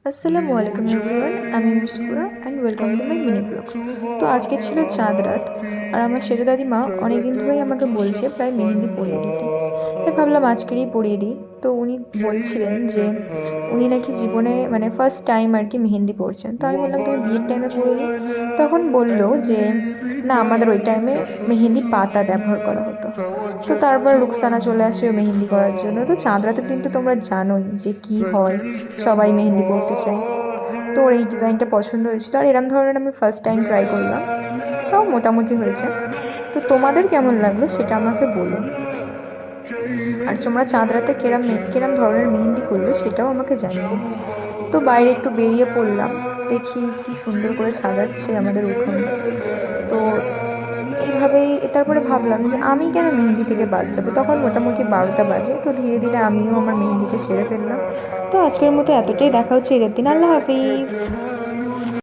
আসসালামু আলাইকুম এভরিওয়ান, আমি Muskura and welcome to my mini blog. তো আজকে ছিল চাঁদ রাত, আর আমার সেজো দাদিমা অনেকদিন ধরেই আমাকে বলছে প্রায় মেহেন্দি পরিয়ে দিতে। তাই ভাবলাম আজকেরই পরিয়ে দিই। তো উনি বলছিলেন যে উনি নাকি জীবনে মানে ফার্স্ট টাইম আর কি মেহেন্দি পরছেন। তো আমি বললাম তুমি বিয়ের টাইমে পরিয়ে। তখন বললো যে না, আমাদের ওই টাইমে মেহেন্দি পাতা ব্যবহার করা হতো। তো তারপর রুকসানা চলে আসে ও মেহেন্দি করার জন্য। তো চাঁদ রাতের দিন তো তোমরা জানোই যে কি হয়, সবাই মেহেন্দি পরতে চায়। তো ওর এই ডিজাইনটা পছন্দ হয়েছিল, আর এরম ধরনের আমি ফার্স্ট টাইম ট্রাই করলাম। তাও মোটামুটি হয়েছে। তো তোমাদের কেমন লাগলো সেটা আমাকে বলো। আর তোমরা চাঁদ রাতে কেরাম ধরনের মেহেন্দি করলে সেটাও আমাকে জানিও। তো বাইরে একটু বেরিয়ে পড়লাম, দেখি কি সুন্দর করে সাজাচ্ছে আমাদের উঠোন। তো এইভাবেই তারপরে ভাবলাম যে আমি কেন মেহেন্দি থেকে বাদ যাবো। তখন মোটামুটি 12টা বাজে। তো ধীরে ধীরে আমিও আমার মেহেন্দিটা সেরে ফেললাম। তো আজকের মতো এতটাই, দেখা হচ্ছে ঈদের দিন। আল্লাহ হাফিজ।